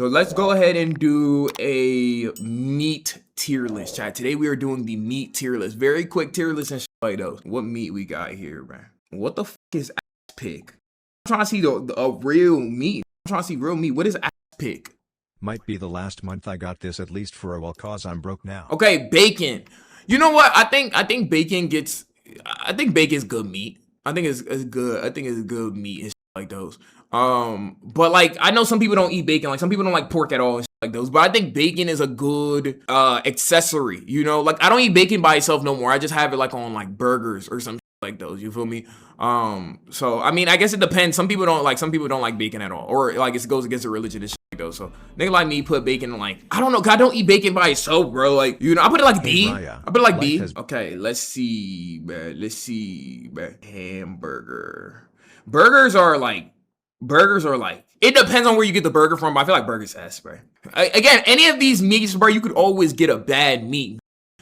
So let's go ahead and do a meat tier list, chat. Today we are doing the meat tier list. Very quick tier list and shit like those. What meat we got here, man? What the fuck is ass pig? I'm trying to see the real meat. I'm trying to see real meat. What is ass pig? Might be the last month I got this, at least for a while, cause I'm broke now. Okay, bacon. You know what? I think bacon gets. I think bacon's good meat. I think it's good. I think it's good meat and shit like those. But like I know some people don't eat bacon. Like some people don't like pork at all and shit like those. But I think bacon is a good accessory. You know, like I don't eat bacon by itself no more. I just have it like on like burgers or some shit like those. You feel me? So I mean, I guess it depends. Some people don't like bacon at all, or like it goes against the religion and shit like those. So nigga like me put bacon in like I don't know. Cause I don't eat bacon by itself, bro. Like you know, I put it like B. I put it like B. Okay, let's see, man. Let's see, man. Hamburger. Burgers are like. It depends on where you get the burger from, but I feel like burgers ass, bro. Again, any of these meats, bro, you could always get a bad meat.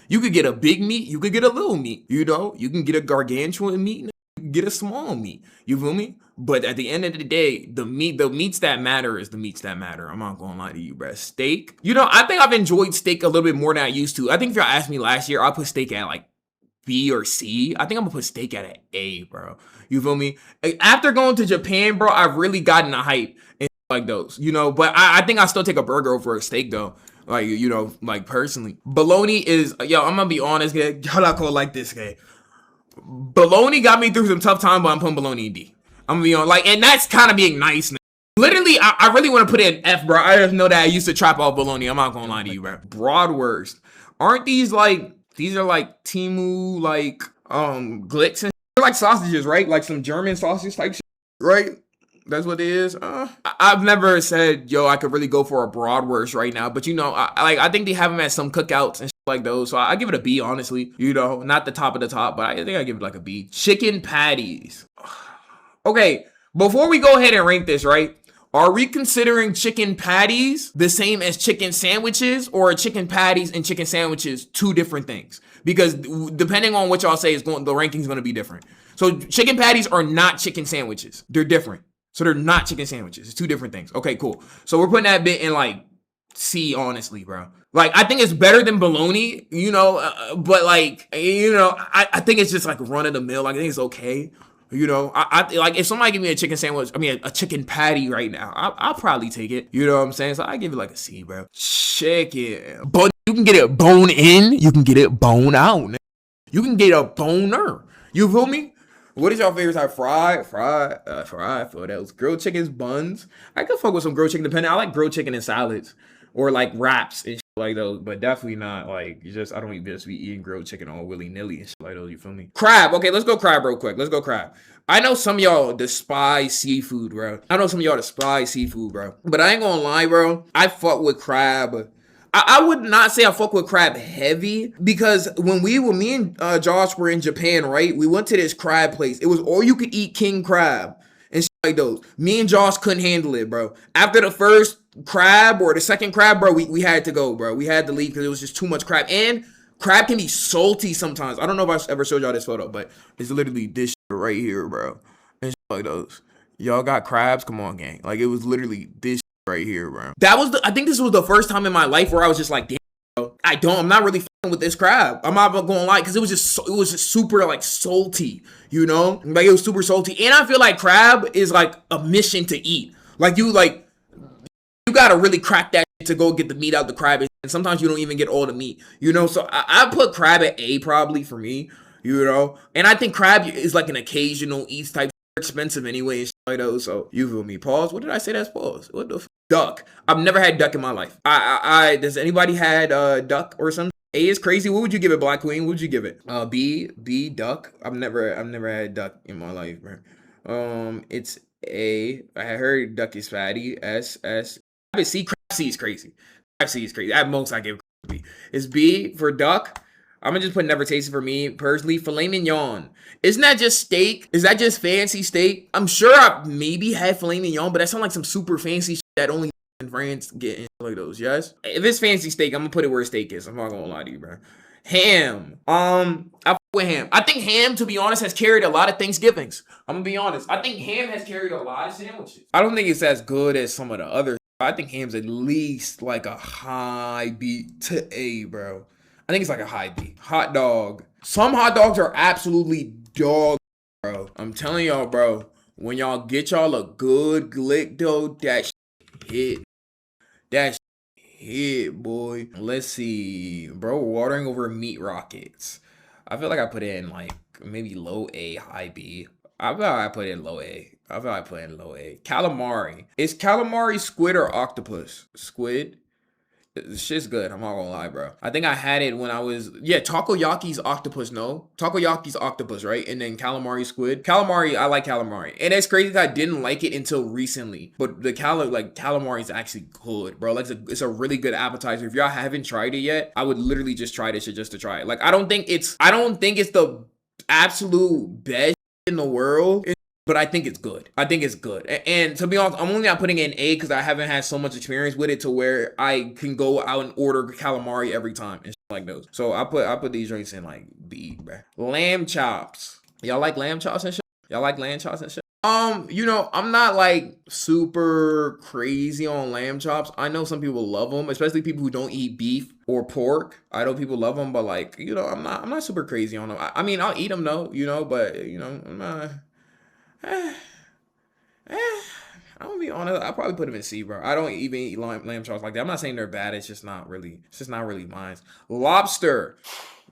You could get a big meat, you could get a little meat, you know? You can get a gargantuan meat, you can get a small meat. You feel me? But at the end of the day, the meats that matter is the meats that matter. I'm not gonna lie to you, bro. Steak. You know, I think I've enjoyed steak a little bit more than I used to. I think if y'all asked me last year, I'll put steak at like B or C. I think I'm gonna put steak at an A, bro. You feel me? After going to Japan, bro, I've really gotten a hype and like those, you know. But I think I still take a burger over a steak though. Like, you know, like personally. Bologna is, yo, I'm gonna be honest, y'all not gonna like this guy. Bologna got me through some tough time, but I'm putting bologna in D. I'm gonna be on, like, and that's kind of being nice. Literally, I really want to put it in F, bro. I just know that I used to trap off bologna. I'm not gonna lie to you, bro. Bratwurst. Aren't these like, these are like Timu, like, glicks and they're like sausages, right? Like some German sausage type shit, right? That's what it is. I've never said, yo, I could really go for a bratwurst right now, but you know, I think they have them at some cookouts and shit like those. So I give it a B, honestly. You know, not the top of the top, but I think I give it like a B. Chicken patties. Okay, before we go ahead and rank this, right? Are we considering chicken patties the same as chicken sandwiches, or are chicken patties and chicken sandwiches two different things? Because depending on what y'all say, the ranking's going to be different. So chicken patties are not chicken sandwiches. They're different. So they're not chicken sandwiches. It's two different things. Okay, cool. So we're putting that bit in like C, honestly, bro. Like I think it's better than bologna, you know, but like, you know, I think it's just like run of the mill. Like I think it's okay. You know, I like if somebody give me a chicken sandwich, I mean a chicken patty right now, I'll probably take it. You know what I'm saying? So I give it like a C, bro. Chicken, but you can get it bone in, you can get it bone out. You can get a boner. You feel me? What is your favorite type? Fried for those grilled chickens, buns. I could fuck with some grilled chicken depending. I like grilled chicken and salads or like wraps and shit like those, but definitely not like I don't even just be eating grilled chicken all willy nilly and shit like those. You feel me? Crab. Okay, let's go crab real quick. Let's go crab. I know some of y'all despise seafood, bro. But I ain't gonna lie, bro. I fuck with crab. I would not say I fuck with crab heavy, because when me and Josh were in Japan, right? We went to this crab place. It was all you could eat king crab and shit like those. Me and Josh couldn't handle it, bro. After the first crab or the second crab, bro, we had to go, bro. We had to leave because it was just too much crab. And crab can be salty sometimes. I don't know if I ever showed y'all this photo, but it's literally this shit right here, bro. And shit like those. Y'all got crabs? Come on, gang. Like it was literally this right here, bro. I think this was the first time in my life where I was just like, damn, bro, I'm not really fucking with this crab. I'm not gonna lie, because it was just super like salty, you know? Like it was super salty. And I feel like crab is like a mission to eat. Like you gotta really crack that shit to go get the meat out the crab, and sometimes you don't even get all the meat, you know? So I put crab at A probably for me, you know? And I think crab is like an occasional eat type. Expensive anyway and shit like those. So you feel me? Pause. What did I say? That's pause. What the duck? I've never had duck in my life. Does anybody had duck or something? A is crazy. What would you give it, Black Queen? What would you give it? B duck. I've never had duck in my life, bro. It's A. I heard duck is fatty. S. I C. Crab C is crazy. Crab C is crazy. At most I give B. It's B for duck. I'm gonna just put never tasted for me personally. Filet mignon. Isn't that just steak? Is that just fancy steak? I'm sure I maybe had filet mignon, but that sounds like some super fancy shit that only in France get like those. Yes. If it's fancy steak, I'm gonna put it where steak is. I'm not gonna lie to you, bro. Ham. I fuck with ham. I think ham, to be honest, has carried a lot of Thanksgivings. I'm gonna be honest. I think ham has carried a lot of sandwiches. I don't think it's as good as some of the other I think ham's at least like a high B to A, bro. I think it's like a high B. Hot dog. Some hot dogs are absolutely dog, bro. I'm telling y'all, bro. When y'all get y'all a good glick though, that hit. That hit, boy. Let's see, bro. Watering over meat rockets. I feel like I put it in like maybe low A, high B. I feel like I put it in low A. I feel like I put it in low A. Calamari. Is calamari squid or octopus? Squid. This shit's good. I'm not gonna lie, bro. I think I had it when I was takoyaki's octopus. No, takoyaki's octopus, right? And then calamari squid. Calamari, I like calamari, and it's crazy that I didn't like it until recently. But the calamari is actually good, bro. Like it's a really good appetizer. If y'all haven't tried it yet, I would literally just try this shit just to try it. Like I don't think it's the absolute best in the world. But I think it's good. I think it's good. And to be honest, I'm only not putting it in A because I haven't had so much experience with it to where I can go out and order calamari every time and shit like those. So I put these drinks in like B, bro. Lamb chops. Y'all like lamb chops and shit? Y'all like lamb chops and shit? I'm not like super crazy on lamb chops. I know some people love them, especially people who don't eat beef or pork. I know people love them, but like, I'm not super crazy on them. I mean, I'll eat them though, but I'm not. I'm gonna be honest. I probably put them in C, bro. I don't even eat lamb chops like that. I'm not saying they're bad. It's just not really mine. Lobster.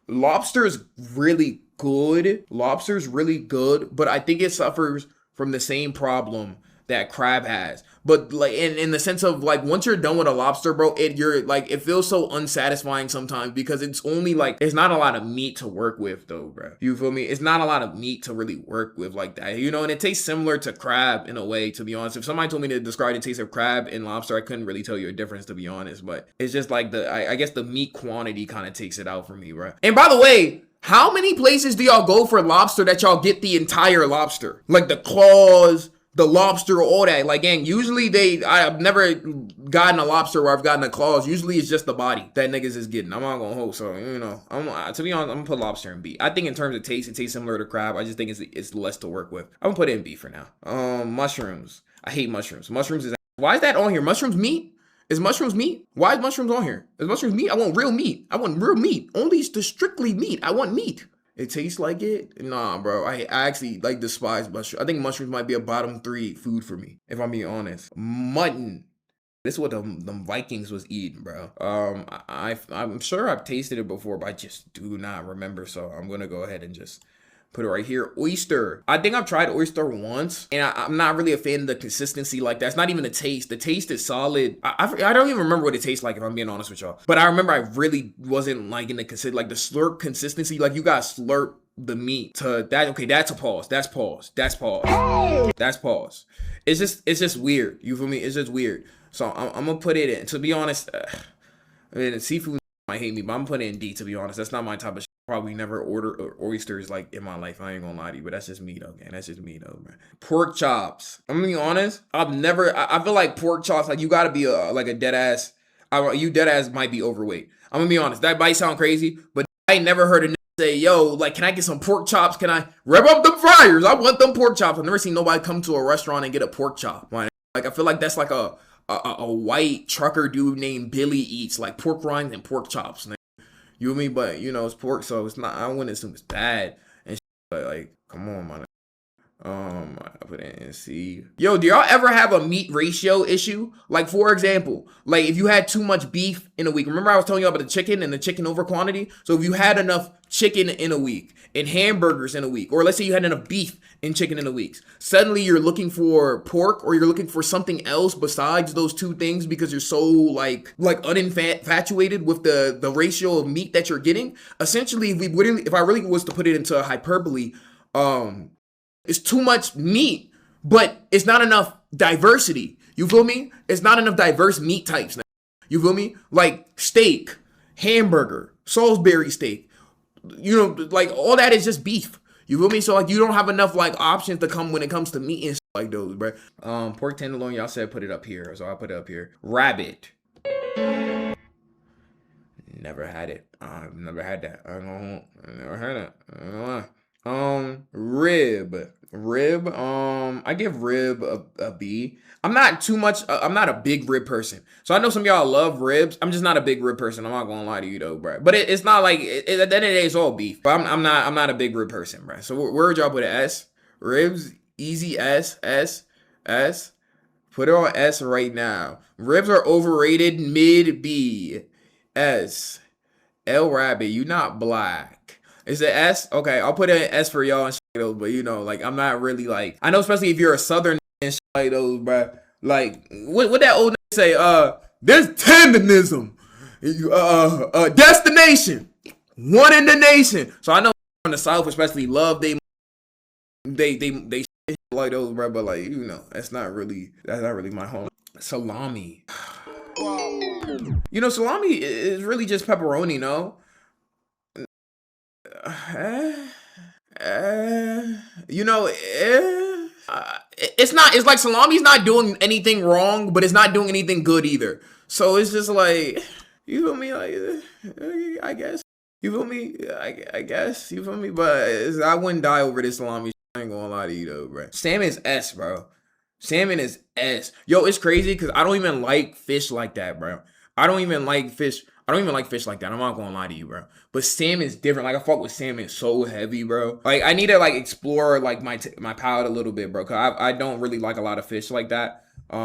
Lobster is really good. Lobster's really good, but I think it suffers from the same problem that crab has. But like in the sense of like once you're done with a lobster, bro, it feels so unsatisfying sometimes because it's only like it's not a lot of meat to work with though, bro. You feel me? It's not a lot of meat to really work with like that, and it tastes similar to crab in a way, to be honest. If somebody told me to describe the taste of crab and lobster, I couldn't really tell you a difference, to be honest. But it's just like I guess the meat quantity kind of takes it out for me, bro. And by the way, how many places do y'all go for lobster that y'all get the entire lobster? Like the claws, the lobster, all that. Like, gang, usually I've never gotten a lobster where I've gotten a claws. Usually it's just the body that niggas is getting. I'm not gonna hold. So, to be honest, I'm gonna put lobster in B. I think in terms of taste, it tastes similar to crab. I just think it's less to work with. I'm gonna put it in B for now. Mushrooms. I hate mushrooms. Why is that on here? Mushrooms meat? Is mushrooms meat? Why is mushrooms on here? Is mushrooms meat? I want real meat. Only the strictly meat. I want meat. It tastes like it? Nah, bro. I actually like despise mushrooms. I think mushrooms might be a bottom 3 food for me, if I'm being honest. Mutton. This is what them Vikings was eating, bro. I'm sure I've tasted it before, but I just do not remember. So I'm gonna go ahead and just put it right here. Oyster. I think I've tried oyster once, and I'm not really a fan of the consistency like that. It's not even the taste. The taste is solid. I don't even remember what it tastes like, if I'm being honest with y'all. But I remember I really wasn't liking the slurp consistency. Like, you gotta slurp the meat to that. Okay, that's a pause. That's pause. That's pause. That's pause. It's just weird. You feel me? It's just weird. So I'm gonna put it in. To be honest, I mean, seafood might hate me, but I'm putting it in D, to be honest. That's not my type of shit. Probably never order oysters like in my life. I ain't gonna lie to you, but that's just me though, man. That's just me though, man. Pork chops. I'm gonna be honest. I feel like pork chops, like you gotta be like a dead ass. You dead ass might be overweight. I'm gonna be honest. That might sound crazy, but I ain't never heard a nigga say, yo, like, can I get some pork chops? Can I rev up them fryers? I want them pork chops. I've never seen nobody come to a restaurant and get a pork chop. Like, I feel like that's like a white trucker dude named Billy eats like pork rinds and pork chops. You know me, but it's pork, so it's not. I wouldn't assume it's bad and shit, but like, come on, man. I put it in C. Yo, do y'all ever have a meat ratio issue? Like, for example, like if you had too much beef in a week. Remember I was telling you about the chicken and the chicken over quantity? So if you had enough chicken in a week and hamburgers in a week, or let's say you had enough beef and chicken in a week, suddenly you're looking for pork or you're looking for something else besides those two things because you're so like uninfatuated with the ratio of meat that you're getting. Essentially, if I really was to put it into a hyperbole, it's too much meat, but it's not enough diversity. You feel me? It's not enough diverse meat types now. You feel me? Like steak, hamburger, Salisbury steak. Like all that is just beef. You feel me? So like you don't have enough like options to come when it comes to meat and shit like those, bro. Pork tenderloin, y'all said put it up here, so I'll put it up here. Rabbit. Never had it. I've never had that. I never had it. I don't know why. Rib. I give rib a B. I'm not too much. I'm not a big rib person. So I know some of y'all love ribs. I'm just not a big rib person. I'm not gonna lie to you though, bro. But it's not like at the end of the day, it's all beef. But I'm not a big rib person, bro. So where would y'all put it? S. Ribs. Easy S. S. S. Put it on S right now. Ribs are overrated. Mid B. S. L Rabbit, you not black. Is it S? Okay, I'll put an S for y'all and shit, but you know, like I'm not really like I know, especially if you're a southern and shit like those, bro. Like what that old nigga say? There's tendenism, destination, one in the nation. So I know from the South, especially, love they shit like those, bro. But like you know, that's not really my home. Salami. You know, salami is really just pepperoni, no? You know, it's not. It's like salami's not doing anything wrong, but it's not doing anything good either. So it's just like, you feel me? Like, I guess. You feel me? I guess. You feel me? But I wouldn't die over this salami. I ain't gonna lie to you though, bro. Salmon is S, bro. Salmon is S. Yo, it's crazy because I don't even like fish like that, bro. I don't even like fish. I don't even like fish like that. I'm not gonna lie to you, bro. But salmon is different. Like I fuck with salmon so heavy, bro. Like I need to like explore like my palate a little bit, bro. Cause I don't really like a lot of fish like that. What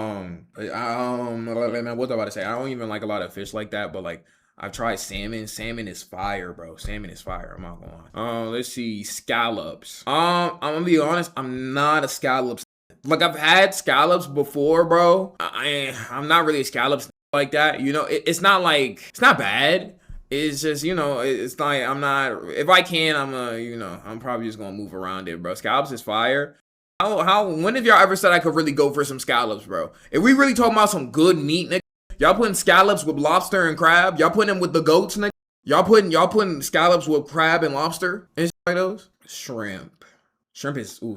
was I about to say? I don't even like a lot of fish like that. But like I've tried salmon. Salmon is fire, bro. Salmon is fire. I'm not gonna lie. Let's see, scallops. I'm gonna be honest. I'm not a scallops. Like I've had scallops before, bro. I'm not really a scallops like that. You know, it's not like it's not bad. It's just, you know, it's like I'm not. If I can, you know, I'm probably just gonna move around it, bro. Scallops is fire. When have y'all ever said I could really go for some scallops, bro? If we really talking about some good meat, nigga, y'all putting scallops with lobster and crab. Y'all putting them with the goats, nigga. Y'all putting scallops with crab and lobster and shit like those. Shrimp. Shrimp is. I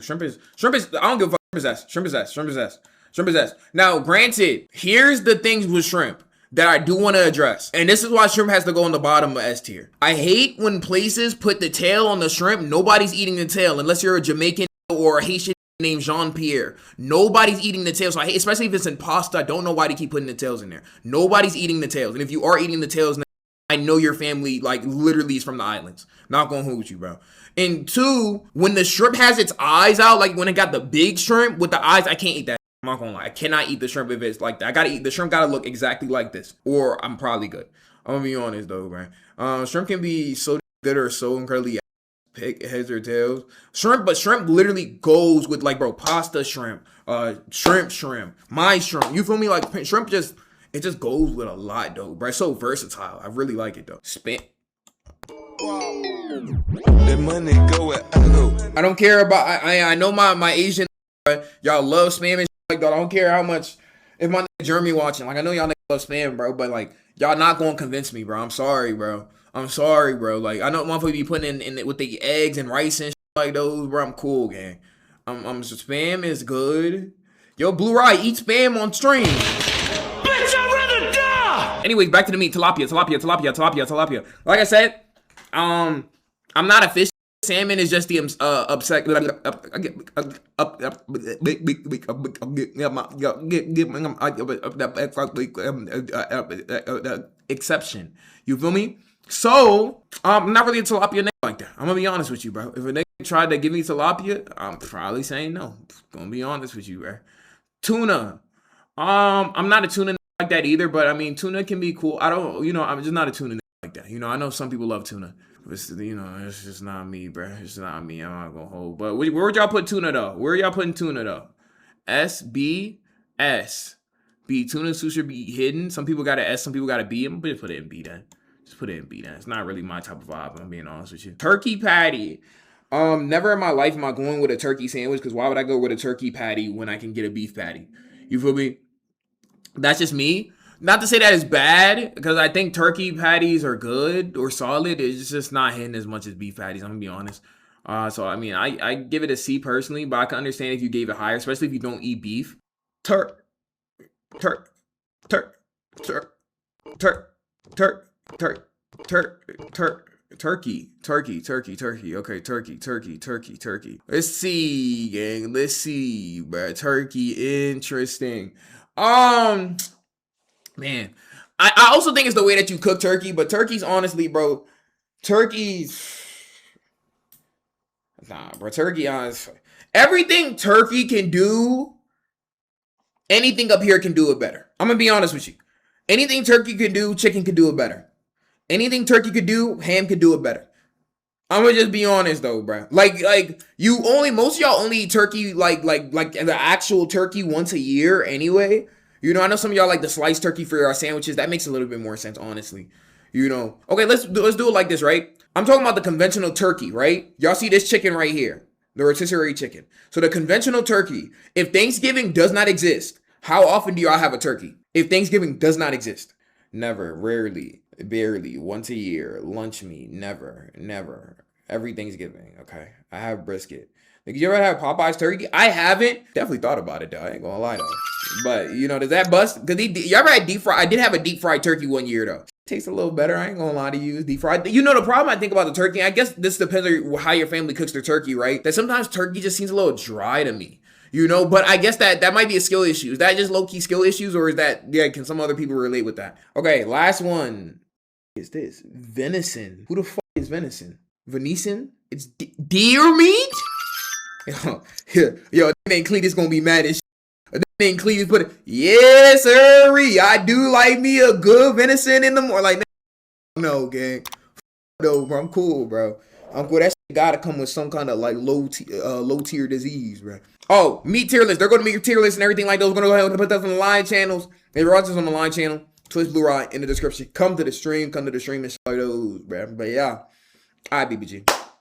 don't give a fuck. Shrimp is S. Now, granted, here's the things with shrimp that I do want to address. And this is why shrimp has to go on the bottom of S tier. I hate when places put the tail on the shrimp. Nobody's eating the tail unless you're a Jamaican or a Haitian named Jean-Pierre. Nobody's eating the tail. So I hate, especially if it's in pasta, I don't know why they keep putting the tails in there. Nobody's eating the tails. And if you are eating the tails, I know your family like literally is from the islands. Not gonna hold you, bro. And two, when the shrimp has its eyes out, like when it got the big shrimp with the eyes, I can't eat that. I'm not gonna lie. I cannot eat the shrimp if it's like that. I gotta eat the shrimp. Gotta look exactly like this, or I'm probably good. I'm gonna be honest though, man. Shrimp can be so good or so incredibly heads or tails. But shrimp literally goes with like, bro, pasta shrimp, shrimp, my shrimp. You feel me? Like shrimp it just goes with a lot though, bro. It's so versatile. I really like it though. The money go where I go. I don't care about. I know my Asian. Y'all love spam and shit like that. I don't care how much. If my nigga Jeremy watching, like I know y'all love spam, bro, but like y'all not gonna convince me, bro. I'm sorry, bro. Like I know motherfuckers be putting in with the eggs and rice and shit like those, bro. I'm cool, gang. Spam is good. Yo, Blue Rye, eat spam on stream. Bitch, I'd rather die. Anyways, back to the meat. Tilapia. Like I said, I'm not a fish. Salmon is just the exception. You feel me? So, I'm not really a tilapia nigga like that. I'm gonna be honest with you, bro. If a nigga tried to give me tilapia, I'm probably saying no. Gonna be honest with you, bro. Tuna. I'm not a tuna like that either, but I mean, tuna can be cool. I'm just not a tuna like that. You know, I know some people love tuna. It's, you know, it's just not me, bro. It's not me. I'm not gonna hold. But where would y'all put tuna though? Where y'all putting tuna though? S, B, S. B. Tuna sushi be hidden. Some people got an S, some people got a B. I'm gonna just put it in B then. Just put it in B then. It's not really my type of vibe, I'm being honest with you. Turkey patty. Never in my life am I going with a turkey sandwich, because why would I go with a turkey patty when I can get a beef patty? You feel me? That's just me. Not to say that it's bad, because I think turkey patties are good or solid. It's just not hitting as much as beef patties, I'm gonna be honest. So I mean, I give it a C personally, but I can understand if you gave it higher, especially if you don't eat beef. Turk. Turkey. Okay, turkey. Let's see, gang. Let's see, bro. Turkey, interesting. Man, I also think it's the way that you cook turkey, but turkey's honestly, bro. Turkey's nah, bro. Turkey, honestly, everything turkey can do, anything up here can do it better. I'm gonna be honest with you. Anything turkey can do, chicken can do it better. Anything turkey could do, ham could do it better. I'm gonna just be honest though, bro. Like most of y'all only eat turkey like the actual turkey once a year anyway. You know, I know some of y'all like the sliced turkey for your sandwiches. That makes a little bit more sense, honestly. You know, okay, let's do it like this, right? I'm talking about the conventional turkey, right? Y'all see this chicken right here, the rotisserie chicken. So the conventional turkey. If Thanksgiving does not exist, how often do y'all have a turkey? If Thanksgiving does not exist, never, rarely, barely, once a year, lunch meat, never. Every Thanksgiving, okay? I have brisket. Like, you ever have Popeye's turkey? I haven't. Definitely thought about it though. I ain't gonna lie though. But you know, does that bust? Cause you ever had deep fry? I did have a deep fried turkey one year though. Tastes a little better. I ain't gonna lie to you. Deep fried. You know the problem I think about the turkey. I guess this depends on how your family cooks their turkey, right? That sometimes turkey just seems a little dry to me. You know, but I guess that might be a skill issue. Is that just low key skill issues, or is that can some other people relate with that? Okay, last one. What is this? Venison. Who the fuck is venison? Venison? It's deer meat? Yo, that ain't Cletus gonna be mad as shit. That ain't Cletus put it. Yes, sir. I do like me a good venison in the morning. Like, no, gang. No, bro. I'm cool, bro. I'm cool. That shit gotta come with some kind of like low tier disease, bro. Oh, meat tier list. They're gonna make your tier list and everything like those. We're gonna go ahead and put that on the line channels. If you're watching on the line channel, Twitch Blue Rod in the description. Come to the stream and show those, bro. But yeah, all right, BBG.